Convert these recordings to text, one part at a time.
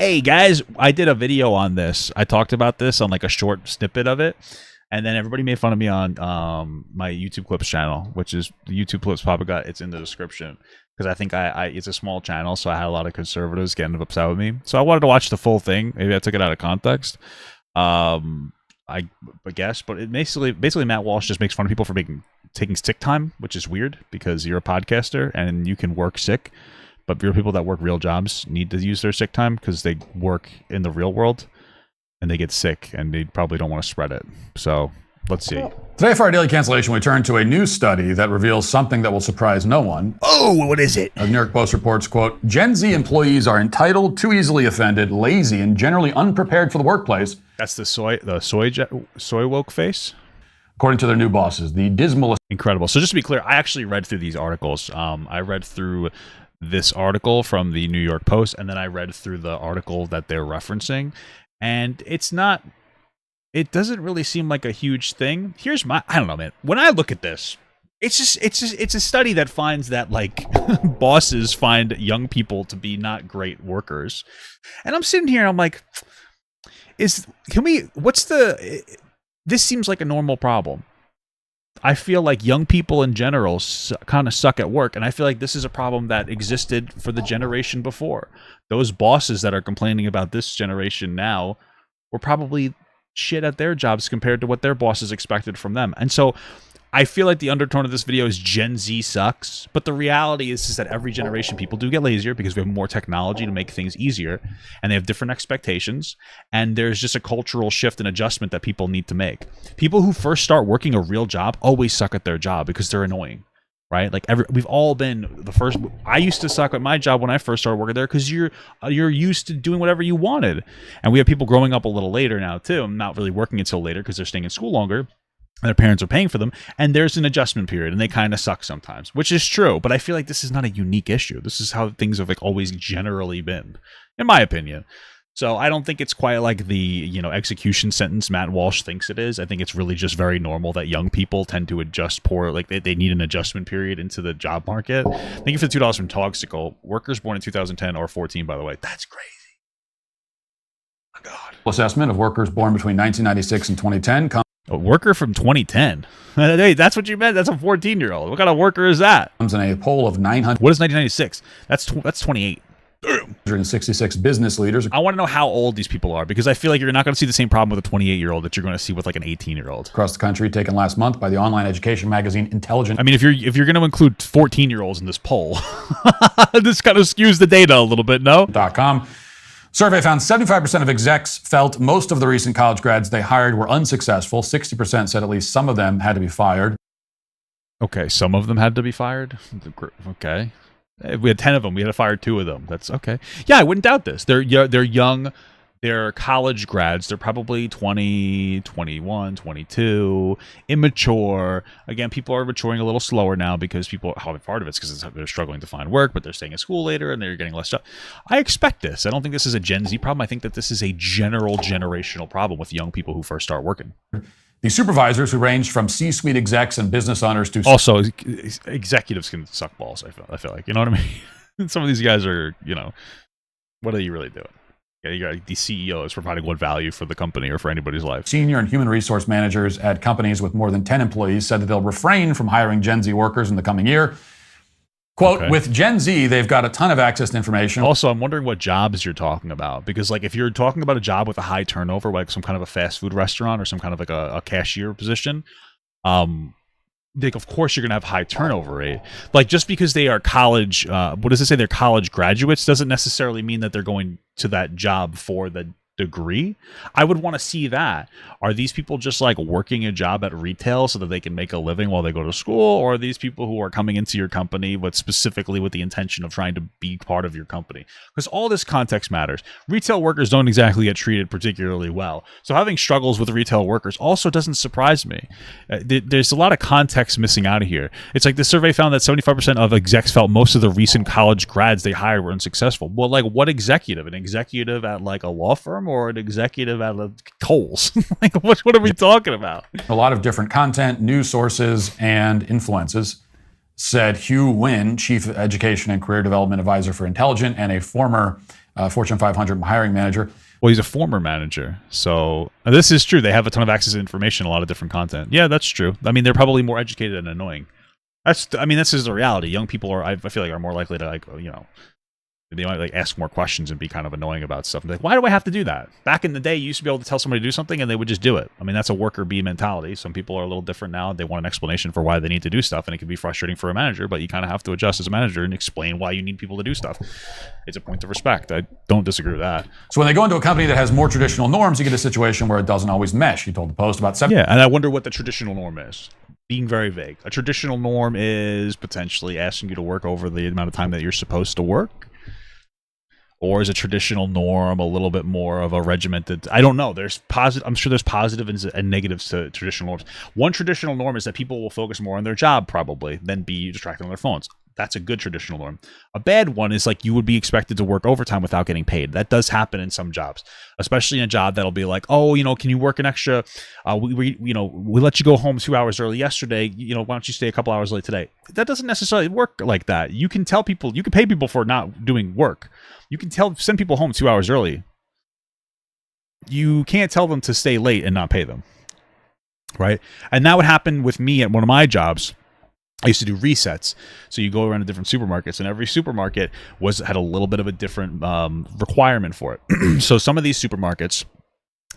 Hey guys, I did a video on this. I talked about this on like a short snippet of it, and then everybody made fun of me on my YouTube Clips channel, which is the YouTube Clips Papa got. It's in the description because I think it's a small channel, so I had a lot of conservatives getting upset with me. So I wanted to watch the full thing. Maybe I took it out of context. I guess, but it basically Matt Walsh just makes fun of people for taking sick time, which is weird because you're a podcaster and you can work sick. But real people that work real jobs need to use their sick time because they work in the real world and they get sick and they probably don't want to spread it. So let's see. Today for our daily cancellation, we turn to a new study that reveals something that will surprise no one. Oh, what is it? The New York Post reports, quote, Gen Z employees are entitled, too easily offended, lazy, and generally unprepared for the workplace. That's the soy woke face? According to their new bosses, the dismal... Incredible. So just to be clear, I actually read through these articles. I read through this article from the New York Post, and then I read through the article that they're referencing, and it doesn't really seem like a huge thing. I don't know, man. When I look at this, it's a study that finds that like bosses find young people to be not great workers, and I'm sitting here and I'm like, this seems like a normal problem. I feel like young people in general kind of suck at work, and I feel like this is a problem that existed for the generation before. Those bosses that are complaining about this generation now were probably shit at their jobs compared to what their bosses expected from them. And so I feel like the undertone of this video is Gen Z sucks, but the reality is that every generation people do get lazier because we have more technology to make things easier, and they have different expectations, and there's just a cultural shift and adjustment that people need to make. People who first start working a real job always suck at their job because they're annoying, right? Like we've all been the first. I used to suck at my job when I first started working there because you're used to doing whatever you wanted, and we have people growing up a little later now too. I'm not really working until later because they're staying in school longer. Their parents are paying for them, and there's an adjustment period, and they kind of suck sometimes, which is true. But I feel like this is not a unique issue. This is how things have like always generally been, in my opinion. So I don't think it's quite like the execution sentence Matt Walsh thinks it is. I think it's really just very normal that young people tend to adjust poor, like they need an adjustment period into the job market. Thank you for the $2 from Toxical. Workers born in 2010 or 14, by the way. That's crazy. Oh, God. Assessment of workers born between 1996 and 2010 A worker from 2010. Hey, that's what you meant? That's a 14-year-old. What kind of worker is that? comes in a poll of 900. What is 1996? That's 28. 166 business leaders. I want to know how old these people are because I feel like you're not going to see the same problem with a 28-year-old that you're going to see with like an 18-year-old Across the country, taken last month by the online education magazine Intelligent. I mean, if you're going to include 14-year-olds in this poll, this kind of skews the data a little bit, no? .com. Survey found 75% of execs felt most of the recent college grads they hired were unsuccessful. 60% said at least some of them had to be fired. Okay, some of them had to be fired. Okay. We had 10 of them. We had to fire 2 of them. That's okay. Yeah, I wouldn't doubt this. They're young. They're college grads. They're probably 20, 21, 22, immature. Again, people are maturing a little slower now because part of it's because they're struggling to find work, but they're staying in school later and they're getting less stuff. I expect this. I don't think this is a Gen Z problem. I think that this is a general generational problem with young people who first start working. The supervisors who ranged from C-suite execs and business owners to... Also, executives can suck balls, I feel like. You know what I mean? Some of these guys are, what are you really doing? Yeah, you got these CEOs providing what value for the company or for anybody's life. Senior and human resource managers at companies with more than 10 employees said that they'll refrain from hiring Gen Z workers in the coming year. Quote, okay. With Gen Z, they've got a ton of access to information. Also, I'm wondering what jobs you're talking about. Because like if you're talking about a job with a high turnover, like some kind of a fast food restaurant or some kind of like a cashier position, like of course you're going to have high turnover rate. Like just because they are college, what does it say? They're college graduates doesn't necessarily mean that they're going to that job for the degree. I would want to see that. Are these people just like working a job at retail so that they can make a living while they go to school? Or are these people who are coming into your company but specifically with the intention of trying to be part of your company? Because all this context matters. Retail workers don't exactly get treated particularly well. So having struggles with retail workers also doesn't surprise me. There's a lot of context missing out of here. It's like the survey found that 75% of execs felt most of the recent college grads they hired were unsuccessful. Well, like what executive? An executive at like a law firm or an executive at Kohl's? Like what are we talking about? A lot of different content, news sources, and influences, said Hugh Wynn, Chief Education and Career Development Advisor for Intelligent and a former Fortune 500 hiring manager. Well, he's a former manager. So this is true. They have a ton of access to information, a lot of different content. Yeah, that's true. I mean, they're probably more educated and annoying. This is the reality. Young people I feel like, are more likely to, like, they might, like, ask more questions and be kind of annoying about stuff. And like, why do I have to do that? Back in the day, you used to be able to tell somebody to do something and they would just do it. I mean, that's a worker bee mentality. Some people are a little different now. They want an explanation for why they need to do stuff, and it can be frustrating for a manager, but you kind of have to adjust as a manager and explain why you need people to do stuff. It's a point of respect. I don't disagree with that. So when they go into a company that has more traditional norms, you get a situation where it doesn't always mesh. You told the Post about 7. Yeah, and I wonder what the traditional norm is. Being very vague. A traditional norm is potentially asking you to work over the amount of time that you're supposed to work. Or is a traditional norm a little bit more of a regimented? I don't know. I'm sure there's positives and negatives to traditional norms. One traditional norm is that people will focus more on their job probably than be distracted on their phones. That's a good traditional norm. A bad one is, like, you would be expected to work overtime without getting paid. That does happen in some jobs, especially in a job that'll be like, oh, can you work an extra? We let you go home 2 hours early yesterday. Why don't you stay a couple hours late today? That doesn't necessarily work like that. You can tell people, you can pay people for not doing work. You can send people home 2 hours early. You can't tell them to stay late and not pay them, right? And that would happen with me at one of my jobs. I used to do resets. So you go around to different supermarkets, and every supermarket had a little bit of a different requirement for it. So some of these supermarkets,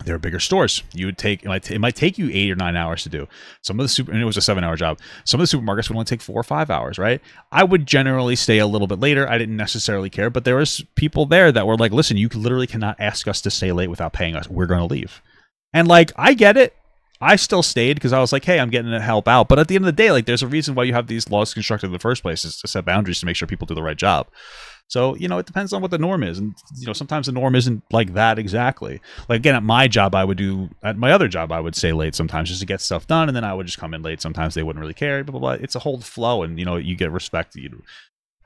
they're bigger stores. It might take you 8 or 9 hours to do. Some of the and it was a 7-hour job. Some of the supermarkets would only take 4 or 5 hours, right? I would generally stay a little bit later. I didn't necessarily care, but there was people there that were like, listen, you literally cannot ask us to stay late without paying us. We're going to leave. And, like, I get it. I still stayed because I was like, hey, I'm getting to help out. But at the end of the day, like, there's a reason why you have these laws constructed in the first place, is to set boundaries to make sure people do the right job. So, it depends on what the norm is. And, sometimes the norm isn't like that exactly. Like, again, at my other job, I would stay late sometimes just to get stuff done. And then I would just come in late. Sometimes they wouldn't really care, blah, blah, blah. It's a whole flow, and, you get respect.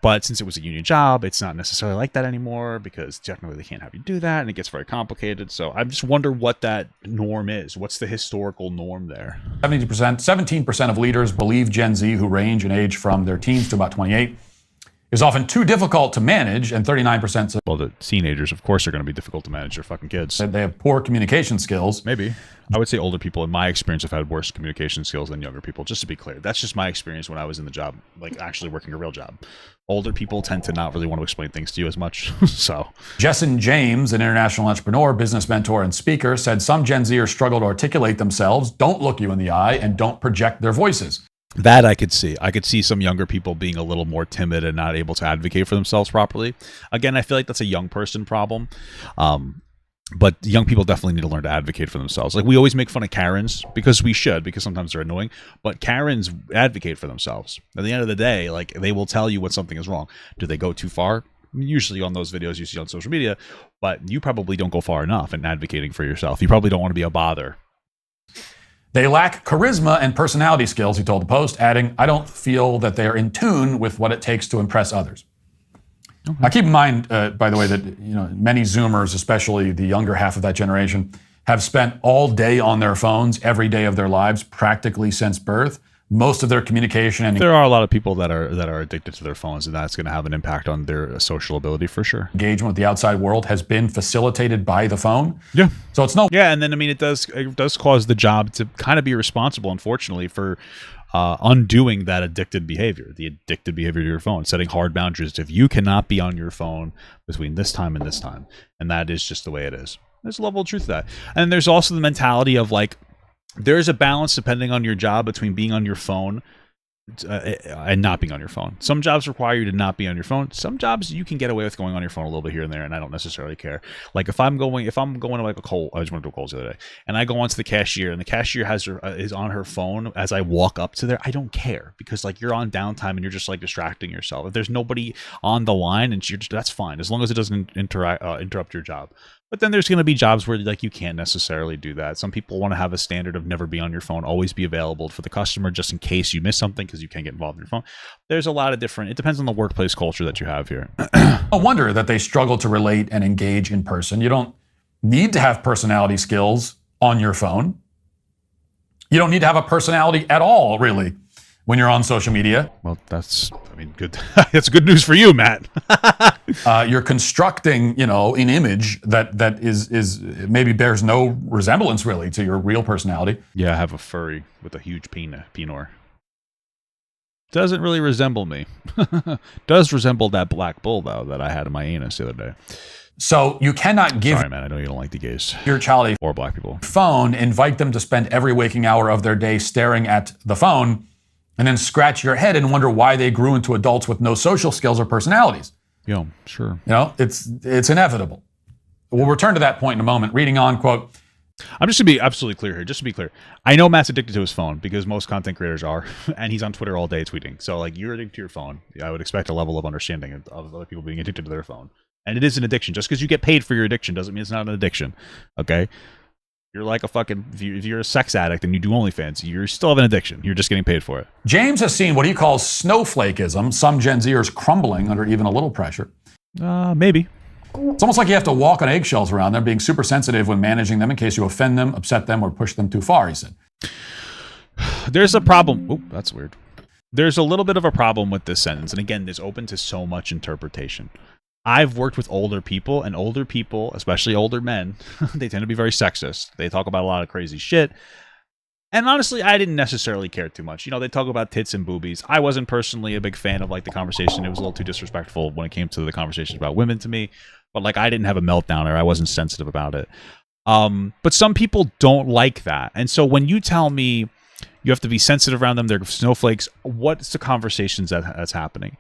But since it was a union job, it's not necessarily like that anymore, because technically they can't have you do that, and it gets very complicated. So I just wonder what that norm is. What's the historical norm there? 17% of leaders believe Gen Z, who range in age from their teens to about 28, is often too difficult to manage, and 39% say, well, the teenagers, of course, are going to be difficult to manage. They're fucking kids. They have poor communication skills. Maybe. I would say older people, in my experience, have had worse communication skills than younger people, just to be clear. That's just my experience when I was in the job, like actually working a real job. Older people tend to not really want to explain things to you as much. So, Jesson James, an international entrepreneur, business mentor, and speaker, said some Gen Zers struggle to articulate themselves, don't look you in the eye, and don't project their voices. That I could see. I could see some younger people being a little more timid and not able to advocate for themselves properly. Again, I feel like that's a young person problem. But young people definitely need to learn to advocate for themselves. Like, we always make fun of Karens, because we should, because sometimes they're annoying. But Karens advocate for themselves. At the end of the day, like, they will tell you when something is wrong. Do they go too far? Usually on those videos you see on social media, but you probably don't go far enough in advocating for yourself. You probably don't want to be a bother. They lack charisma and personality skills, he told the Post, adding, I don't feel that they are in tune with what it takes to impress others. Okay. Now, keep in mind, by the way, that many Zoomers, especially the younger half of that generation, have spent all day on their phones every day of their lives, practically since birth. Most of their communication and there are a lot of people that are addicted to their phones, and that's going to have an impact on their social ability for sure. Engagement with the outside world has been facilitated by the phone. Yeah. So it's and then it does cause the job to kind of be responsible, unfortunately, for undoing that addicted behavior, the addicted behavior to your phone, setting hard boundaries. If you cannot be on your phone between this time and this time, and that is just the way it is. There's a level of truth to that. And there's also the mentality of, like, there's a balance depending on your job between being on your phone and not being on your phone. Some jobs require you to not be on your phone. Some jobs you can get away with going on your phone a little bit here and there, and I don't necessarily care. Like, if I'm going to, like, a Kohl's, I just went to a Kohl's the other day, and I go onto the cashier, and the cashier is on her phone as I walk up to there, I don't care, because, like, you're on downtime and you're just, like, distracting yourself. If there's nobody on the line, and that's fine, as long as it doesn't interrupt your job. But then there's going to be jobs where, like, you can't necessarily do that. Some people want to have a standard of never be on your phone, always be available for the customer just in case you miss something, because you can't get involved in your phone. There's a lot of different, it depends on the workplace culture that you have here. No wonder that they struggle to relate and engage in person. You don't need to have personality skills on your phone. You don't need to have a personality at all, really. when you're on social media. Well, that's, I mean, good. That's good news for you, Matt. You're constructing, an image that is maybe bears no resemblance really to your real personality. Yeah, I have a furry with a huge penor. Doesn't really resemble me. Does resemble that black bull, though, that I had in my anus the other day. So you cannot give Sorry, man, I know you don't like the gays. your child Or black people. a phone, invite them to spend every waking hour of their day staring at the phone, and then scratch your head and wonder why they grew into adults with no social skills or personalities. Yeah, sure. It's inevitable. We'll return to that point in a moment. Reading on, quote, I'm just going to be absolutely clear here. Just to be clear, I know Matt's addicted to his phone because most content creators are, and he's on Twitter all day tweeting. So, like, you're addicted to your phone. I would expect a level of understanding of other people being addicted to their phone. And it is an addiction. Just because you get paid for your addiction doesn't mean it's not an addiction. Okay? You're like a fucking, if you're a sex addict and you do OnlyFans, you still have an addiction. You're just getting paid for it. James has seen what he calls snowflakeism, some Gen Zers crumbling under even a little pressure. Maybe. It's almost like you have to walk on eggshells around them, being super sensitive when managing them in case you offend them, upset them, or push them too far, he said. There's a problem. Oh, that's weird. There's a little bit of a problem with this sentence. And again, it's open to so much interpretation. I've worked with older people, and older people, especially older men, they tend to be very sexist. They talk about a lot of crazy shit. And honestly, I didn't necessarily care too much. They talk about tits and boobies. I wasn't personally a big fan of, like, the conversation. It was a little too disrespectful when it came to the conversations about women to me. But, like, I didn't have a meltdown or I wasn't sensitive about it. But some people don't like that. And so when you tell me you have to be sensitive around them, they're snowflakes, what's the conversations that's happening?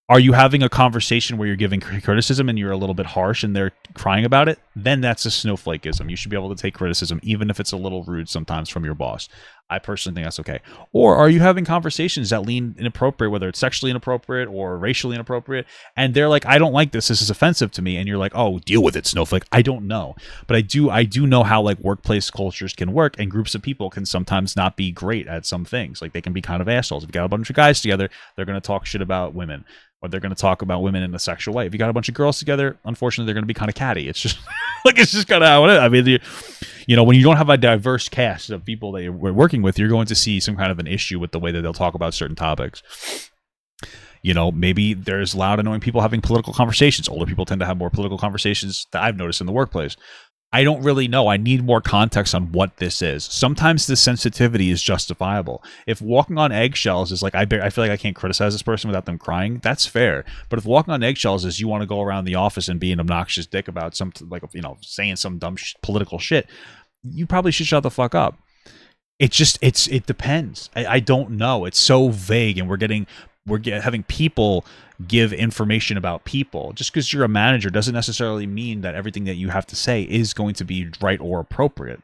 Are you having a conversation where you're giving criticism and you're a little bit harsh and they're crying about it? Then that's a snowflakeism. You should be able to take criticism, even if it's a little rude sometimes from your boss. I personally think that's okay. Or are you having conversations that lean inappropriate, whether it's sexually inappropriate or racially inappropriate, and they're like, I don't like this. This is offensive to me. And you're like, oh, deal with it, snowflake. I don't know. But I do know how, like, workplace cultures can work, and groups of people can sometimes not be great at some things. Like, they can be kind of assholes. If you got a bunch of guys together, they're going to talk shit about women. Or they're going to talk about women in a sexual way. If you got a bunch of girls together, unfortunately, they're going to be kind of catty. It's just like, it's just kind of how it is. I mean, when you don't have a diverse cast of people that you're working with, you're going to see some kind of an issue with the way that they'll talk about certain topics. Maybe there's loud, annoying people having political conversations. Older people tend to have more political conversations that I've noticed in the workplace. I don't really know. I need more context on what this is. Sometimes the sensitivity is justifiable. If walking on eggshells is like, I feel like I can't criticize this person without them crying, that's fair. But if walking on eggshells is you want to go around the office and be an obnoxious dick about something, like, saying some dumb political shit, you probably should shut the fuck up. It depends. I don't know. It's so vague, and we're having people give information about people. Just because you're a manager doesn't necessarily mean that everything that you have to say is going to be right or appropriate.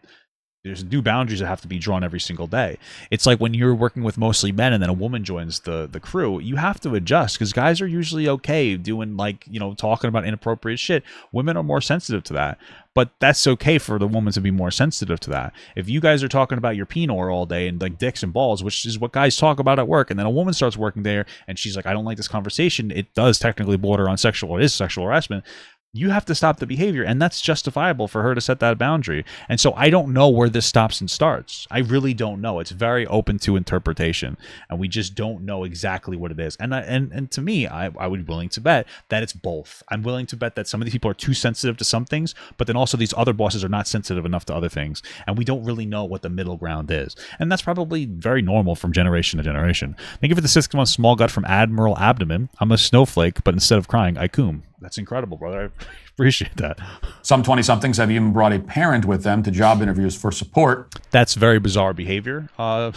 There's new boundaries that have to be drawn every single day. It's like when you're working with mostly men and then a woman joins the crew, you have to adjust, because guys are usually okay doing, like, talking about inappropriate shit. Women are more sensitive to that. But that's okay for the woman to be more sensitive to that. If you guys are talking about your penor all day and, like, dicks and balls, which is what guys talk about at work, and then a woman starts working there and she's like, I don't like this conversation, it does technically border on it is sexual harassment. You have to stop the behavior, and that's justifiable for her to set that boundary. And so I don't know where this stops and starts. I really don't know. It's very open to interpretation, and we just don't know exactly what it is. And to me, I would be willing to bet that it's both. I'm willing to bet that some of these people are too sensitive to some things, but then also these other bosses are not sensitive enough to other things, and we don't really know what the middle ground is. And that's probably very normal from generation to generation. Thank you for the 6-month small gut from Admiral Abdomen. I'm a snowflake, but instead of crying, I coom. That's incredible, brother. I appreciate that. Some 20-somethings have even brought a parent with them to job interviews for support. That's very bizarre behavior, I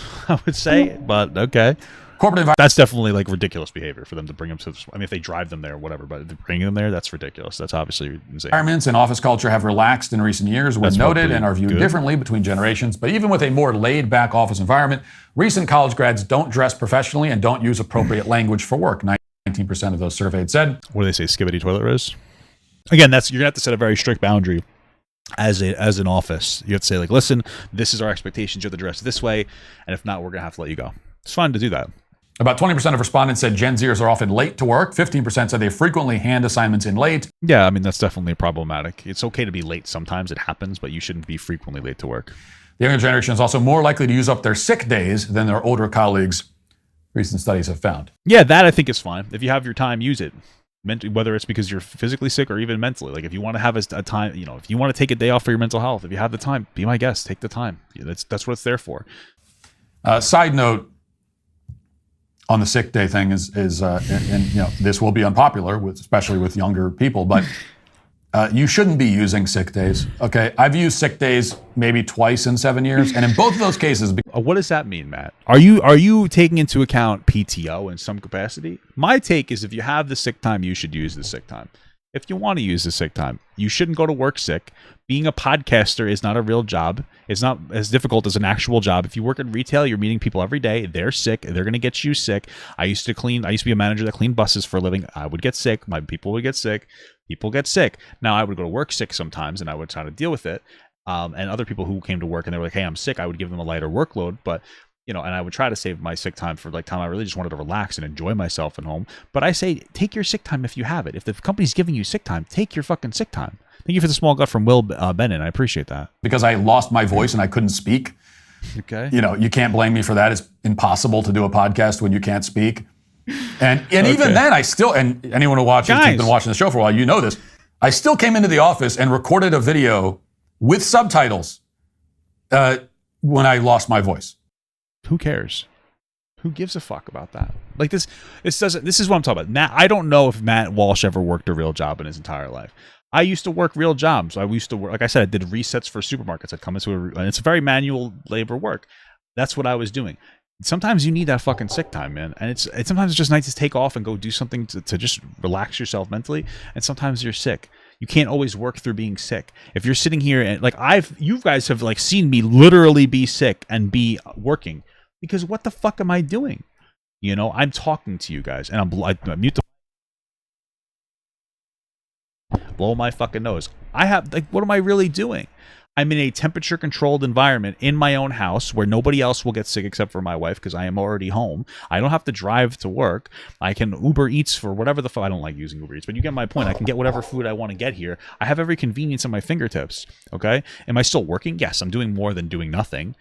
would say, but okay. Corporate environment. That's definitely, like, ridiculous behavior for them to bring them to. I mean, if they drive them there or whatever, but bringing them there, that's ridiculous. That's obviously insane. Environments and office culture have relaxed in recent years when noted and are viewed differently between generations. But even with a more laid-back office environment, recent college grads don't dress professionally and don't use appropriate language for work. 19% of those surveyed said. What do they say? Skibbity toilet rows? Again, you're gonna have to set a very strict boundary as an office. You have to say, like, listen, this is our expectations. You have to dress this way, and if not, we're gonna have to let you go. It's fine to do that. About 20% of respondents said Gen Zers are often late to work. 15% said they frequently hand assignments in late. Yeah, I mean, that's definitely problematic. It's okay to be late sometimes. It happens, but you shouldn't be frequently late to work. The younger generation is also more likely to use up their sick days than their older colleagues recent studies have found. Yeah, that I think is fine. If you have your time, use it. Whether it's because you're physically sick or even mentally. Like if you want to have a time, if you want to take a day off for your mental health, if you have the time, be my guest. Take the time. That's what it's there for. Side note on the sick day thing is this will be unpopular, especially with younger people, but you shouldn't be using sick days. Okay, I've used sick days maybe twice in 7 years, and in both of those cases, what does that mean, Matt? Are you taking into account PTO in some capacity? My take is if you have the sick time, you should use the sick time. If you want to use the sick time, you shouldn't go to work sick. Being a podcaster is not a real job. It's not as difficult as an actual job. If you work in retail, you're meeting people every day. They're sick. They're going to get you sick. I used to be a manager that cleaned buses for a living. I would get sick. My people would get sick. People get sick. Now, I would go to work sick sometimes, and I would try to deal with it. And other people who came to work and they were like, hey, I'm sick, I would give them a lighter workload. But and I would try to save my sick time for like time I really just wanted to relax and enjoy myself at home. But I say, take your sick time if you have it. If the company's giving you sick time, take your fucking sick time. Thank you for the small gut from Will Bennett. I appreciate that. Because I lost my voice and I couldn't speak. Okay. You can't blame me for that. It's impossible to do a podcast when you can't speak. And even then, I still, and anyone who watches, who's been watching the show for a while, you know this. I still came into the office and recorded a video with subtitles when I lost my voice. Who cares? Who gives a fuck about that? Like this is what I'm talking about. Now, I don't know if Matt Walsh ever worked a real job in his entire life. I used to work real jobs. I used to work, like I said, I did resets for supermarkets. I'd come into and it's very manual labor work. That's what I was doing. Sometimes you need that fucking sick time, man. And sometimes it's just nice to take off and go do something to just relax yourself mentally. And sometimes you're sick. You can't always work through being sick. If you're sitting here and like you guys have like seen me literally be sick and be working, because what the fuck am I doing? I'm talking to you guys and I mute blow my fucking nose. What am I really doing? I'm in a temperature controlled environment in my own house where nobody else will get sick except for my wife because I am already home. I don't have to drive to work. I can Uber Eats for whatever the fuck. I don't like using Uber Eats, but you get my point. I can get whatever food I want to get here. I have every convenience at my fingertips. Okay. Am I still working? Yes, I'm doing more than doing nothing.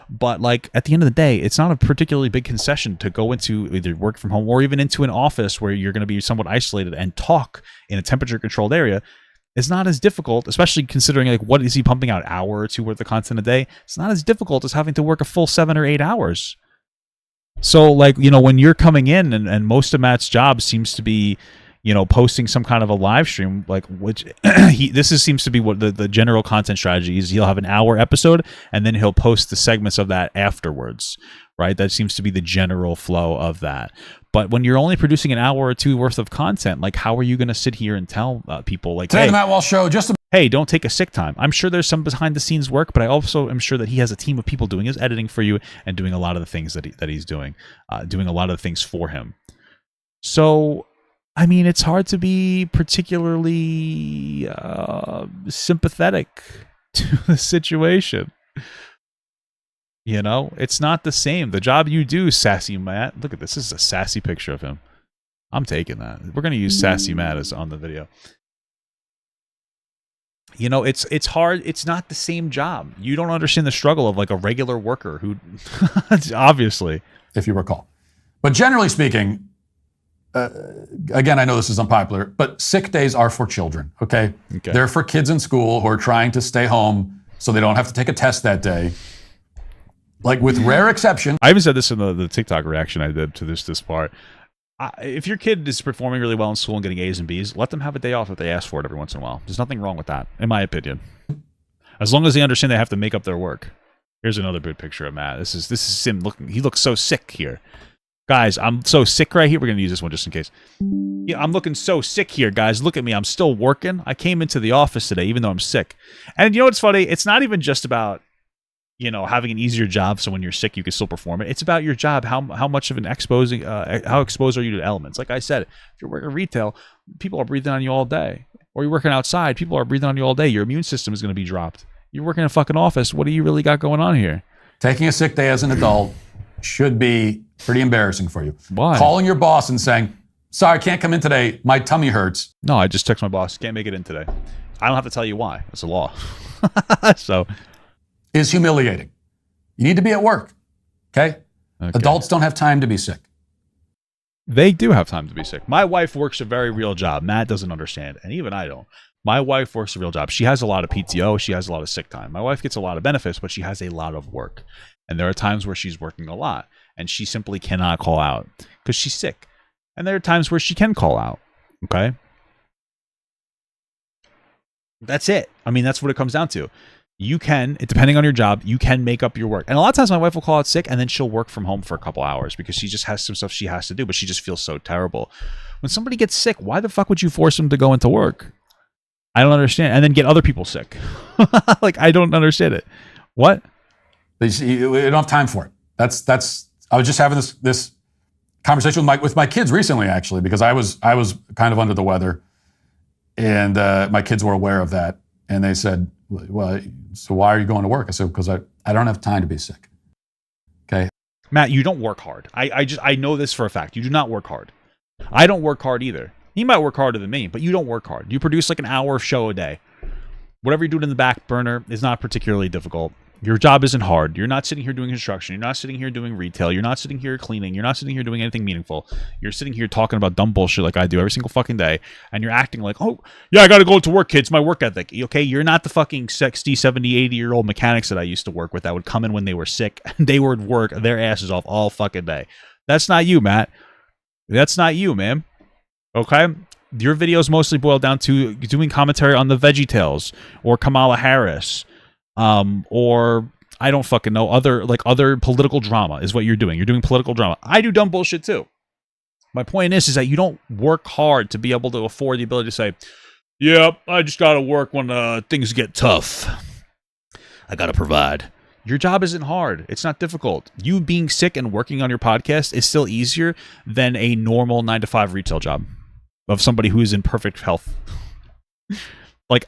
But like at the end of the day, it's not a particularly big concession to go into either work from home or even into an office where you're going to be somewhat isolated and talk in a temperature controlled area. It's not as difficult, especially considering like what is he pumping out, hour or two worth of content a day? It's not as difficult as having to work a full 7 or 8 hours. So like, when you're coming in and most of Matt's job seems to be, posting some kind of a live stream, like which seems to be what the general content strategy is. He'll have an hour episode and then he'll post the segments of that afterwards, right? That seems to be the general flow of that. But when you're only producing an hour or two worth of content, like how are you going to sit here and tell people like, today, the Matt Walsh Show, hey, don't take a sick time. I'm sure there's some behind the scenes work, but I also am sure that he has a team of people doing his editing for you and doing a lot of the things that he's doing, doing a lot of the things for him. So, I mean, it's hard to be particularly sympathetic to the situation. It's not the same. The job you do, Sassy Matt. Look at this. This is a sassy picture of him. I'm taking that. We're going to use Sassy Matt as on the video. It's hard. It's not the same job. You don't understand the struggle of like a regular worker who, obviously, if you recall. But generally speaking, again, I know this is unpopular, but sick days are for children. Okay, they're for kids in school who are trying to stay home so they don't have to take a test that day. Like with rare exception. I even said this in the TikTok reaction I did to this part. If your kid is performing really well in school and getting A's and B's, let them have a day off if they ask for it every once in a while. There's nothing wrong with that, in my opinion. As long as they understand they have to make up their work. Here's another good picture of Matt. This is him looking. He looks so sick here. Guys, I'm so sick right here. We're going to use this one just in case. Yeah, I'm looking so sick here, guys. Look at me. I'm still working. I came into the office today, even though I'm sick. And you know what's funny? It's not even just about having an easier job, so when you're sick, you can still perform it. It's about your job. How much of an how exposed are you to elements? Like I said, if you're working retail, people are breathing on you all day. Or you're working outside, people are breathing on you all day. Your immune system is going to be dropped. You're working in a fucking office. What do you really got going on here? Taking a sick day as an adult should be pretty embarrassing for you. Why? Calling your boss and saying, sorry, I can't come in today. My tummy hurts. No, I just text my boss. Can't make it in today. I don't have to tell you why. It's a law. So... is humiliating. You need to be at work, okay? Adults don't have time to be sick. They do have time to be sick. My wife works a very real job. Matt doesn't understand, and even I don't. My wife works a real job. She has a lot of PTO. She has a lot of sick time. My wife gets a lot of benefits, but she has a lot of work. And there are times where she's working a lot, and she simply cannot call out because she's sick. And there are times where she can call out. Okay? That's it. I mean, that's what it comes down to. You can, depending on your job, you can make up your work. And a lot of times my wife will call out sick and then she'll work from home for a couple hours because she just has some stuff she has to do, but she just feels so terrible. When somebody gets sick, why the fuck would you force them to go into work? I don't understand. And then get other people sick. Like, I don't understand it. What? We don't have time for it. That's. I was just having this conversation with my kids recently, actually, because I was kind of under the weather, and my kids were aware of that, and they said, "Well, so why are you going to work?" I said, "Because I don't have time to be sick." Okay, Matt, you don't work hard. I know this for a fact. You do not work hard. I don't work hard either. You might work harder than me, but you don't work hard. You produce like an hour of show a day. Whatever you're doing in the back burner is not particularly difficult. Your job isn't hard. You're not sitting here doing construction. You're not sitting here doing retail. You're not sitting here cleaning. You're not sitting here doing anything meaningful. You're sitting here talking about dumb bullshit like I do every single fucking day. And you're acting like, oh, yeah, I got to go to work, kids. My work ethic. Okay, you're not the fucking 60, 70, 80-year-old mechanics that I used to work with that would come in when they were sick. And they would work their asses off all fucking day. That's not you, Matt. That's not you, man. Okay? Your videos mostly boil down to doing commentary on the VeggieTales or Kamala Harris, or I don't fucking know, other political drama is what you're doing. You're doing political drama. I do dumb bullshit too. My point is that you don't work hard to be able to afford the ability to say, "Yeah, I just gotta work when things get tough. I gotta provide." Your job isn't hard. It's not difficult. You being sick and working on your podcast is still easier than a normal 9-to-5 retail job of somebody who is in perfect health. Like,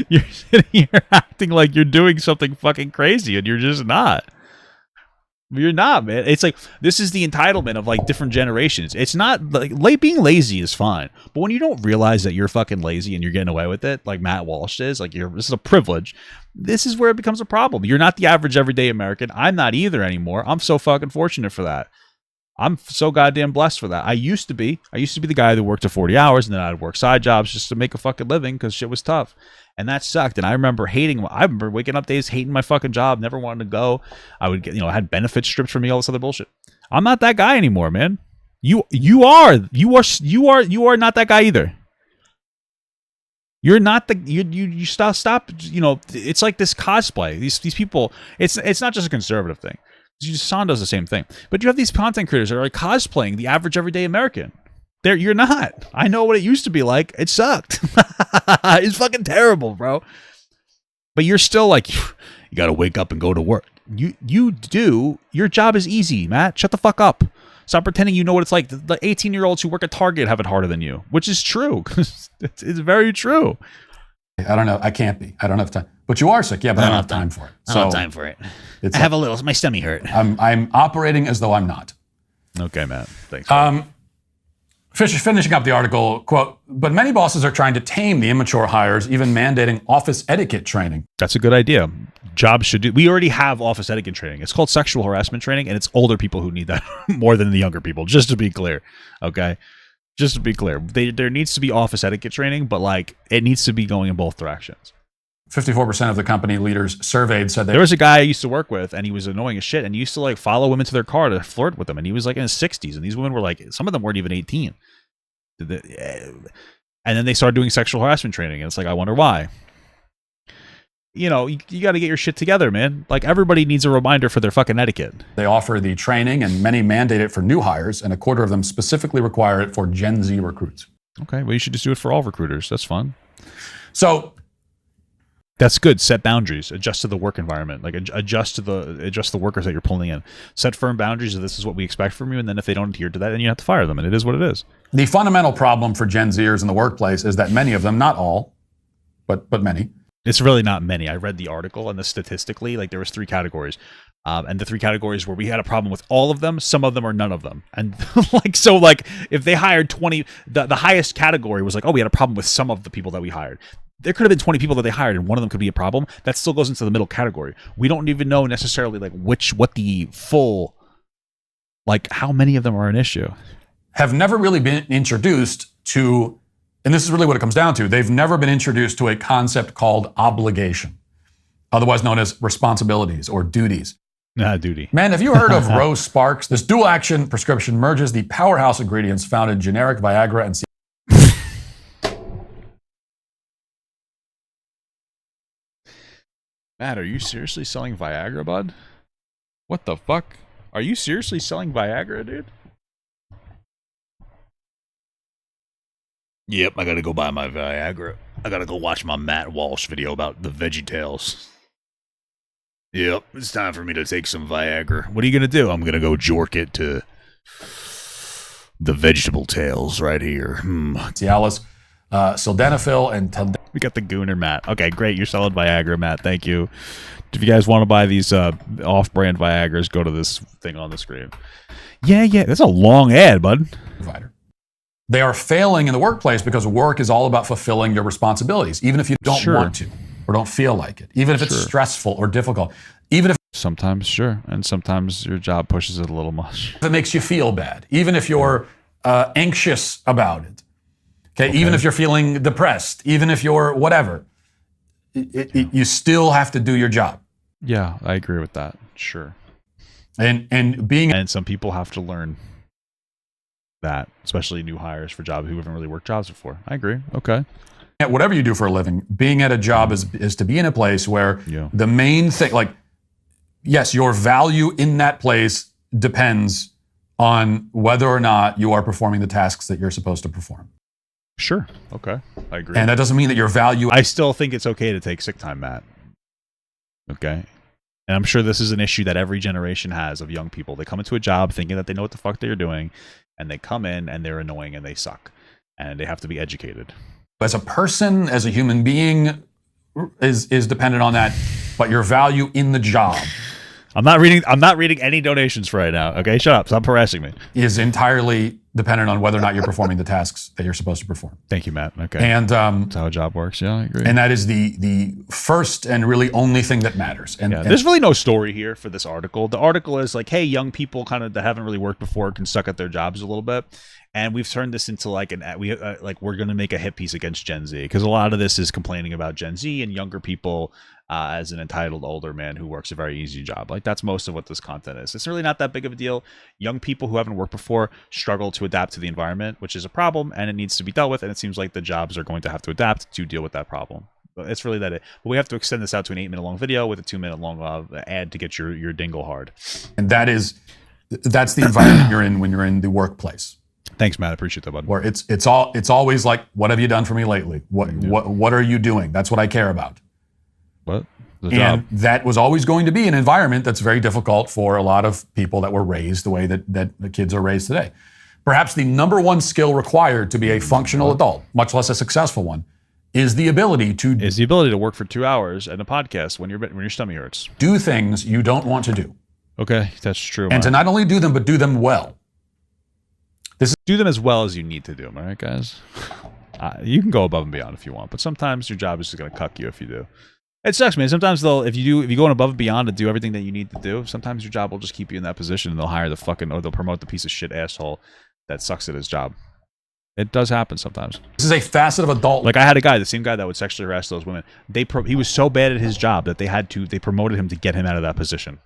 you're sitting here acting like you're doing something fucking crazy, and you're just not. You're not, man. It's like, this is the entitlement of like different generations. It's not like being lazy is fine, but when you don't realize that you're fucking lazy and you're getting away with it, like Matt Walsh is, like this is a privilege. This is where it becomes a problem. You're not the average everyday American. I'm not either anymore. I'm so fucking fortunate for that. I'm so goddamn blessed for that. I used to be the guy that worked to 40 hours and then I'd work side jobs just to make a fucking living because shit was tough. And that sucked. And I remember waking up days hating my fucking job, never wanting to go. I would get, I had benefits stripped from me, all this other bullshit. I'm not that guy anymore, man. You are not that guy either. You're not the you stop. It's like this cosplay. These people. It's not just a conservative thing. Son does the same thing. But you have these content creators that are like cosplaying the average everyday American. You're not. I know what it used to be like. It sucked. It's fucking terrible, bro. But you're still like, you got to wake up and go to work. You do. Your job is easy, Matt. Shut the fuck up. Stop pretending you know what it's like. The 18-year-olds who work at Target have it harder than you, which is true. It's very true. I don't know. I can't be. I don't have time. But you are sick, yeah. But I don't have time for it. I don't have time for it. I have a little. My stomach hurt. I'm operating as though I'm not. Okay, Matt. Thanks. Finishing up the article, quote, but many bosses are trying to tame the immature hires, even mandating office etiquette training. That's a good idea. Jobs should do. We already have office etiquette training. It's called sexual harassment training, and it's older people who need that more than the younger people, just to be clear. Okay? Just to be clear. There needs to be office etiquette training, but like it needs to be going in both directions. 54% of the company leaders surveyed said there was a guy I used to work with, and he was annoying as shit, and he used to like follow women to their car to flirt with them, and he was like in his 60s, and these women were like, some of them weren't even 18. And then they started doing sexual harassment training, and it's like, I wonder why. You got to get your shit together, man. Like, everybody needs a reminder for their fucking etiquette. They offer the training, and many mandate it for new hires, and a quarter of them specifically require it for Gen Z recruits. Okay, well, you should just do it for all recruiters. That's fun. So that's good. Set boundaries. Adjust to the work environment. Like adjust the workers that you're pulling in. Set firm boundaries of this is what we expect from you, and then if they don't adhere to that, then you have to fire them, and it is what it is. The fundamental problem for Gen Zers in the workplace is that many of them, not all, but many. It's really not many. I read the article, and statistically, like there was 3 categories. And the 3 categories where we had a problem with all of them, some of them or none of them. And if they hired 20, the highest category was like, oh, we had a problem with some of the people that we hired. There could have been 20 people that they hired, and one of them could be a problem. That still goes into the middle category. We don't even know necessarily like what the full Like, how many of them are an issue? Have never really been introduced to, and this is really what it comes down to, they've never been introduced to a concept called obligation, otherwise known as responsibilities or duties. Duty. Man, have you heard of Rose Sparks? This dual-action prescription merges the powerhouse ingredients found in generic Viagra and Matt, are you seriously selling Viagra, bud? What the fuck? Are you seriously selling Viagra, dude? Yep, I gotta go buy my Viagra. I gotta go watch my Matt Walsh video about the VeggieTales. Yep, it's time for me to take some Viagra. What are you gonna do? I'm gonna go jork it to the vegetable tails right here. Cialis, sildenafil, and We got the Gooner, Matt. Okay, great. You're selling Viagra, Matt. Thank you. If you guys want to buy these off-brand Viagras, go to this thing on the screen. Yeah. That's a long ad, bud. Provider. They are failing in the workplace because work is all about fulfilling your responsibilities, even if you don't want to or don't feel like it, even if it's stressful or difficult, even if sometimes, and sometimes your job pushes it a little much. If it makes you feel bad, even if you're anxious about it, okay, even if you're feeling depressed, even if you're whatever, you still have to do your job. Yeah, I agree with that. Sure. And some people have to learn that, especially new hires for jobs who haven't really worked jobs before. I agree. Okay. Whatever you do for a living, being at a job is to be in a place where the main thing, like, yes, your value in that place depends on whether or not you are performing the tasks that you're supposed to perform. Sure. Okay. I agree. And that doesn't mean that your value... I still think it's okay to take sick time, Matt. Okay. And I'm sure this is an issue that every generation has of young people. They come into a job thinking that they know what the fuck they're doing, and they come in and they're annoying and they suck. And they have to be educated. As a person, as a human being, is dependent on that, but your value in the job... I'm not reading any donations for right now. Okay, shut up. Stop harassing me. Is entirely dependent on whether or not you're performing the tasks that you're supposed to perform. Thank you, Matt. Okay. And that's how a job works. Yeah, I agree. And that is the first and really only thing that matters. And there's really no story here for this article. The article is like, hey, young people kind of that haven't really worked before can suck at their jobs a little bit. And we've turned this into like we're going to make a hit piece against Gen Z, because a lot of this is complaining about Gen Z and younger people as an entitled older man who works a very easy job. Like, that's most of what this content is. It's really not that big of a deal. Young people who haven't worked before struggle to adapt to the environment, which is a problem, and it needs to be dealt with. And it seems like the jobs are going to have to adapt to deal with that problem. But it's really that it. But we have to extend this out to an 8-minute long video with a 2-minute long ad to get your dingle hard. And that's the environment you're in when you're in the workplace. Thanks, Matt. I appreciate that, bud. Where it's always like, what have you done for me lately? What are you doing? That's what I care about. What? And that was always going to be an environment that's very difficult for a lot of people that were raised the way that the kids are raised today. Perhaps the number one skill required to be a functional adult, much less a successful one, is the ability to work for 2 hours and a podcast when your stomach hurts. Do things you don't want to do. Okay, that's true. And to not only do them, but do them well. Do them as well as you need to do them, all right, guys? You can go above and beyond if you want, but sometimes your job is just going to cuck you if you do. It sucks, man. Sometimes if you go above and beyond to do everything that you need to do, sometimes your job will just keep you in that position, and they'll hire or they'll promote the piece of shit asshole that sucks at his job. It does happen sometimes. This is a facet of adult. Like, I had a guy, the same guy that would sexually harass those women. He was so bad at his job that they promoted him to get him out of that position.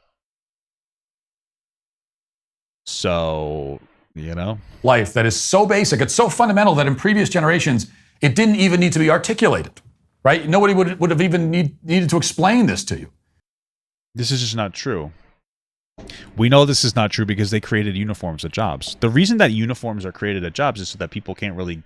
So, life that is so basic, it's so fundamental that in previous generations, it didn't even need to be articulated. Right? Nobody would have even needed to explain this to you. This is just not true. We know this is not true because they created uniforms at jobs. The reason that uniforms are created at jobs is so that people can't really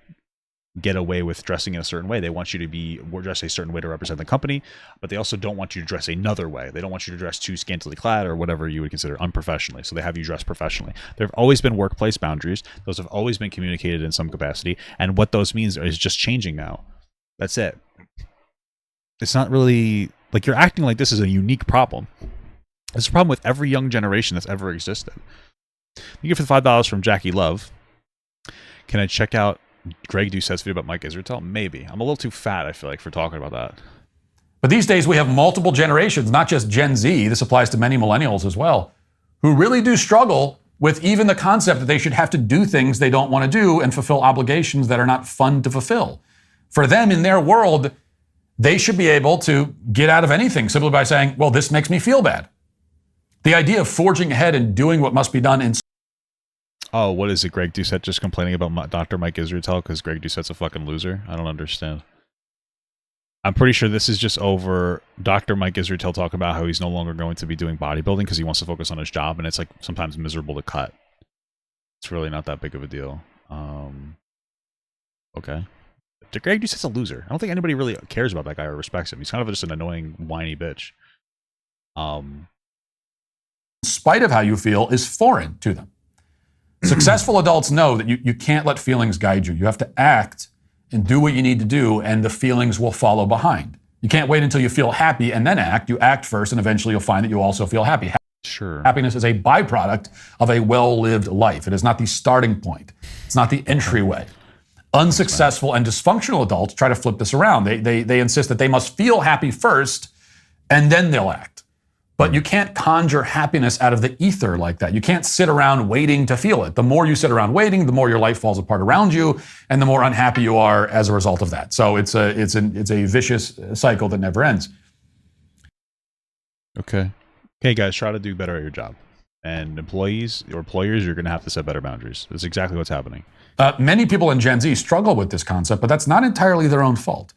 get away with dressing in a certain way. They want you to dress a certain way to represent the company, but they also don't want you to dress another way. They don't want you to dress too scantily clad or whatever you would consider unprofessionally. So they have you dress professionally. There have always been workplace boundaries. Those have always been communicated in some capacity. And what those means is just changing now. That's it. It's not really like you're acting like this is a unique problem. It's a problem with every young generation that's ever existed. Thank you for the $5 from Jackie Love. Can I check out Greg Doucette's video about Mike Israetel? Maybe. I'm a little too fat, I feel like, for talking about that. But these days we have multiple generations, not just Gen Z. This applies to many millennials as well, who really do struggle with even the concept that they should have to do things they don't want to do and fulfill obligations that are not fun to fulfill. For them, in their world, they should be able to get out of anything simply by saying, well, this makes me feel bad. The idea of forging ahead and doing what must be done in... Oh, what is it? Greg Doucette just complaining about Dr. Mike Israetel because Greg Doucette's a fucking loser? I don't understand. I'm pretty sure this is just over Dr. Mike Israetel talking about how he's no longer going to be doing bodybuilding because he wants to focus on his job, and it's like sometimes miserable to cut. It's really not that big of a deal. Okay. Greg Doucette's a loser. I don't think anybody really cares about that guy or respects him. He's kind of just an annoying, whiny bitch. In spite of how you feel is foreign to them. Successful adults know that you can't let feelings guide you. You have to act and do what you need to do, and the feelings will follow behind. You can't wait until you feel happy and then act. You act first, and eventually you'll find that you also feel happy. Sure. Happiness is a byproduct of a well-lived life. It is not the starting point. It's not the entryway. Unsuccessful and dysfunctional adults try to flip this around. They insist that they must feel happy first, and then they'll act. But you can't conjure happiness out of the ether like that. You can't sit around waiting to feel it. The more you sit around waiting, the more your life falls apart around you, and the more unhappy you are as a result of that. So it's a vicious cycle that never ends. Okay. Hey guys, try to do better at your job. And employees or employers, you're going to have to set better boundaries. That's exactly what's happening. Many people in Gen Z struggle with this concept, but that's not entirely their own fault.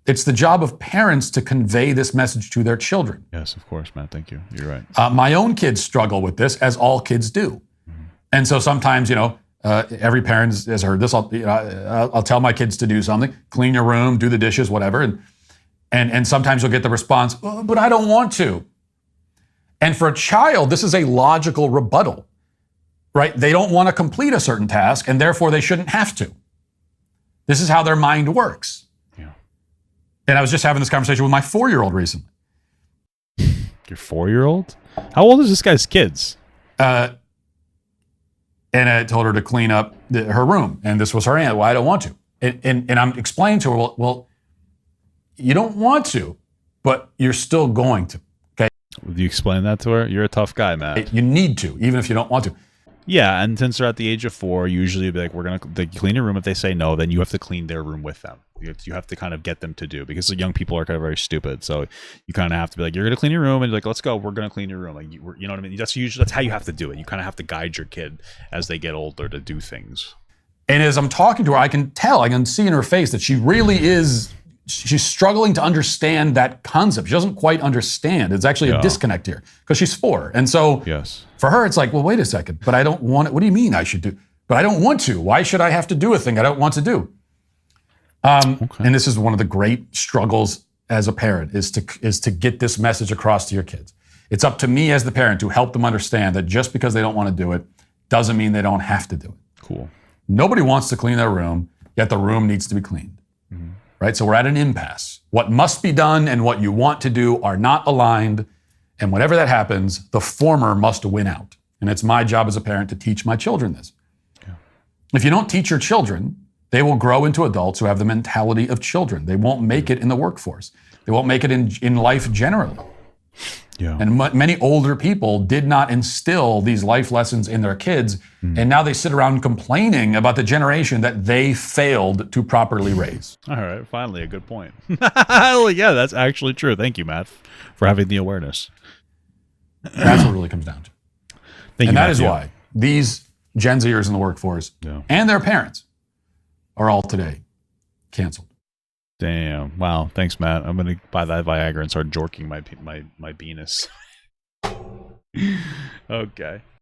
It's the job of parents to convey this message to their children. Yes, of course, Matt. Thank you. You're right. My own kids struggle with this, as all kids do. Mm-hmm. And so sometimes, every parent has heard this. I'll tell my kids to do something, clean your room, do the dishes, whatever. And sometimes you'll get the response, oh, but I don't want to. And for a child, this is a logical rebuttal, right? They don't want to complete a certain task, and therefore they shouldn't have to. This is how their mind works. And I was just having this conversation with my 4-year-old recently. Your 4-year-old? How old is this guy's kids? And I told her to clean up her room. And this was her answer. Well, I don't want to. And I'm explaining to her, well, you don't want to, but you're still going to. Okay? Would you explain that to her? You're a tough guy, Matt. You need to, even if you don't want to. Yeah, and since they're at the age of 4, usually be like, they clean your room. If they say no, then you have to clean their room with them. You have to kind of get them to do, because the young people are kind of very stupid. So you kind of have to be like, you're going to clean your room, and you're like, let's go. We're going to clean your room. Like, you know what I mean? That's how you have to do it. You kind of have to guide your kid as they get older to do things. And as I'm talking to her, I can see in her face that she really is. She's struggling to understand that concept. She doesn't quite understand. It's actually a disconnect here because she's 4. And so for her, it's like, well, wait a second, but I don't want it. What do you mean I should do? But I don't want to. Why should I have to do a thing I don't want to do? And this is one of the great struggles as a parent is to get this message across to your kids. It's up to me as the parent to help them understand that just because they don't want to do it doesn't mean they don't have to do it. Cool. Nobody wants to clean their room, yet the room needs to be cleaned. Mm-hmm. Right? So we're at an impasse. What must be done and what you want to do are not aligned. And whenever that happens, the former must win out. And it's my job as a parent to teach my children this. Yeah. If you don't teach your children, they will grow into adults who have the mentality of children. They won't make it in the workforce. They won't make it in life generally. Yeah. And many older people did not instill these life lessons in their kids, and now they sit around complaining about the generation that they failed to properly raise. All right, finally a good point. Yeah, that's actually true. Thank you, Matt, for having the awareness. That's what it really comes down to. And that is why these Gen Zers in the workforce and their parents are all today canceled. Damn. Wow. Thanks, Matt. I'm going to buy that Viagra and start jorking my penis. Okay.